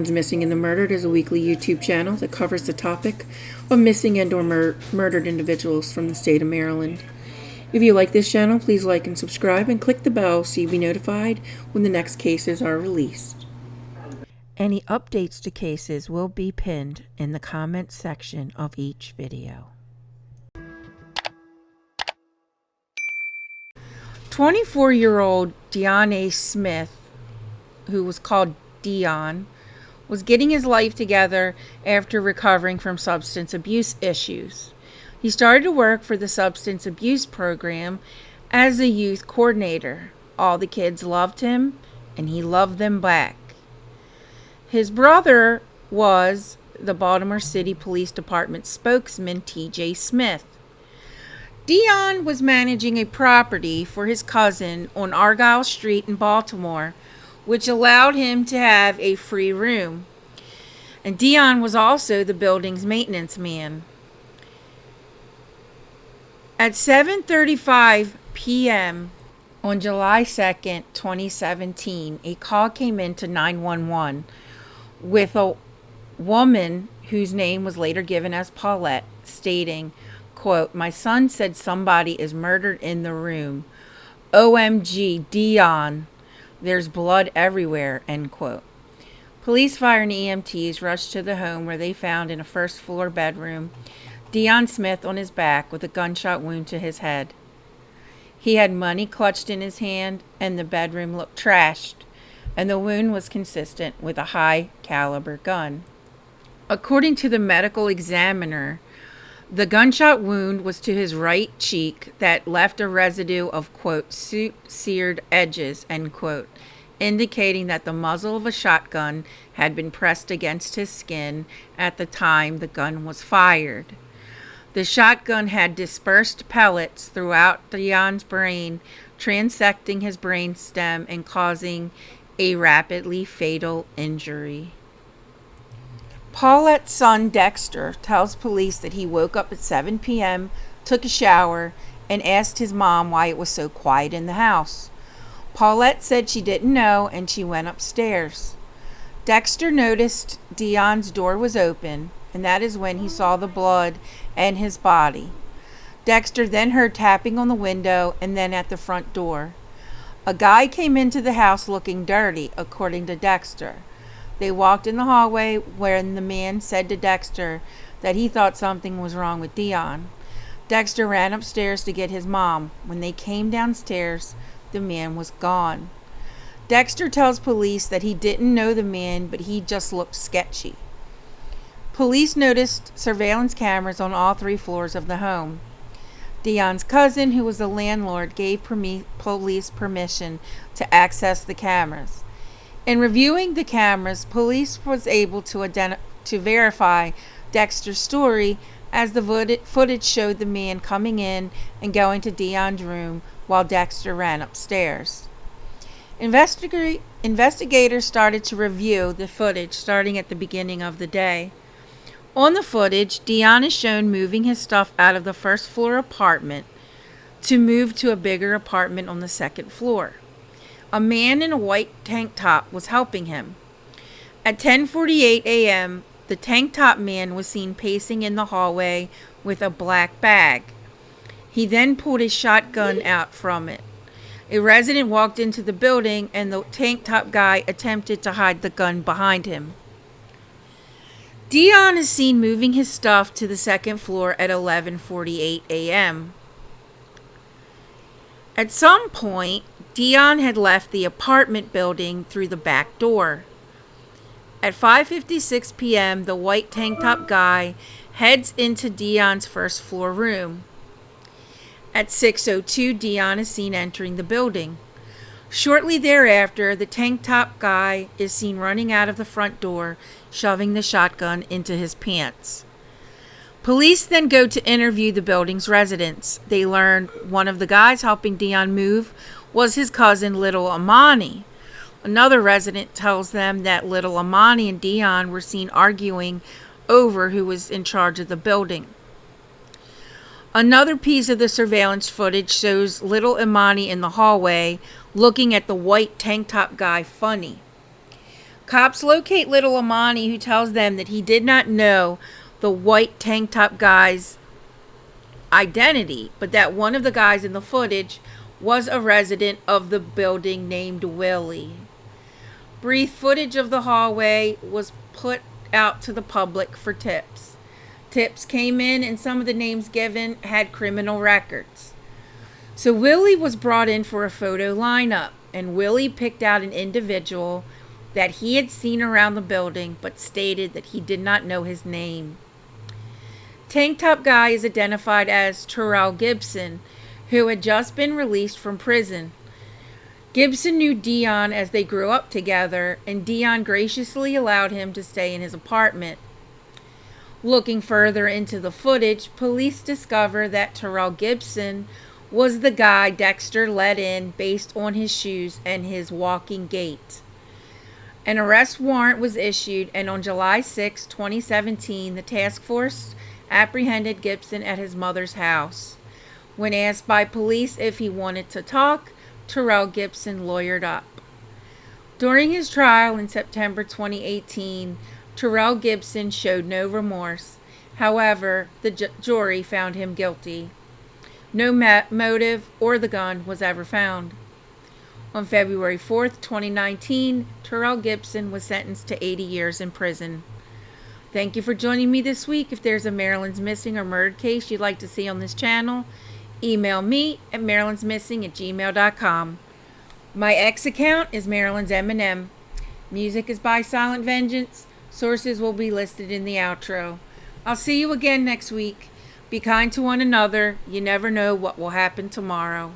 Everyone's Missing and the Murdered is a weekly YouTube channel that covers the topic of missing and or murdered individuals from the state of Maryland. If you like this channel, please like and subscribe and click the bell so you'll be notified when the next cases are released. Any updates to cases will be pinned in the comments section of each video. 24-year-old Dionay Smith, who was called Dion, was getting his life together after recovering from substance abuse issues. He started to work for the substance abuse program as a youth coordinator. All the kids loved him, and he loved them back. His brother was the Baltimore City Police Department spokesman, T.J. Smith. Dion was managing a property for his cousin on Argyle Street in Baltimore, which allowed him to have a free room. And Dion was also the building's maintenance man. At 7:35 p.m. on July 2nd, 2017, a call came into 911 with a woman whose name was later given as Paulette, stating, quote, "My son said somebody is murdered in the room. OMG, Dion. There's blood everywhere," end quote. Police, fire, and EMTs rushed to the home where they found in a first-floor bedroom Dionay Smith on his back with a gunshot wound to his head. He had money clutched in his hand, and the bedroom looked trashed, and the wound was consistent with a high-caliber gun. According to the medical examiner, the gunshot wound was to his right cheek that left a residue of, quote, seared edges, end quote, indicating that the muzzle of a shotgun had been pressed against his skin at the time the gun was fired. The shotgun had dispersed pellets throughout Dion's brain, transecting his brainstem and causing a rapidly fatal injury. Paulette's son, Dexter, tells police that he woke up at 7 p.m., took a shower, and asked his mom why it was so quiet in the house. Paulette said she didn't know, and she went upstairs. Dexter noticed Dion's door was open, and that is when he saw the blood and his body. Dexter then heard tapping on the window and then at the front door. A guy came into the house looking dirty, according to Dexter. They walked in the hallway when the man said to Dexter that he thought something was wrong with Dion. Dexter ran upstairs to get his mom. When they came downstairs, the man was gone. Dexter tells police that he didn't know the man, but he just looked sketchy. Police noticed surveillance cameras on all 3 floors of the home. Dion's cousin, who was the landlord, gave police permission to access the cameras. In reviewing the cameras, police was able to verify Dexter's story, as the footage showed the man coming in and going to Dion's room while Dexter ran upstairs. Investigators started to review the footage starting at the beginning of the day. On the footage, Dion is shown moving his stuff out of the first-floor apartment to move to a bigger apartment on the second floor. A man in a white tank top was helping him. At 10:48 a.m., the tank top man was seen pacing in the hallway with a black bag. He then pulled his shotgun out from it. A resident walked into the building, and the tank top guy attempted to hide the gun behind him. Dion is seen moving his stuff to the second floor at 11:48 a.m. At some point, Dion had left the apartment building through the back door. At 5:56 p.m., the white tank top guy heads into Dion's first floor room. At 6:02, Dion is seen entering the building. Shortly thereafter, the tank top guy is seen running out of the front door, shoving the shotgun into his pants. Police then go to interview the building's residents. They learn one of the guys helping Dion move was his cousin, Little Amani. Another resident tells them that Little Amani and Dion were seen arguing over who was in charge of the building. Another piece of the surveillance footage shows Little Imani in the hallway looking at the white tank top guy funny. Cops locate little Amani, who tells them that he did not know the white tank top guy's identity, but that one of the guys in the footage was a resident of the building named Willie. Brief footage of the hallway was put out to the public for tips. Tips came in, and some of the names given had criminal records. So Willie was brought in for a photo lineup, and Willie picked out an individual that he had seen around the building, but stated that he did not know his name. Tank Top Guy is identified as Terrell Gibson, who had just been released from prison. Gibson knew Dion as they grew up together, and Dion graciously allowed him to stay in his apartment. Looking further into the footage, police discover that Terrell Gibson was the guy Dexter let in based on his shoes and his walking gait. An arrest warrant was issued, and on July 6, 2017, the task force apprehended Gibson at his mother's house. When asked by police if he wanted to talk, Terrell Gibson lawyered up. During his trial in September 2018, Terrell Gibson showed no remorse. However, the jury found him guilty. No motive or the gun was ever found. On February 4th, 2019, Terrell Gibson was sentenced to 80 years in prison. Thank you for joining me this week. If there's a Maryland's Missing or murdered case you'd like to see on this channel, email me at marylandsmissing@gmail.com. My X account is Maryland's M&M. Music is by Silent Vengeance. Sources will be listed in the outro. I'll see you again next week. Be kind to one another. You never know what will happen tomorrow.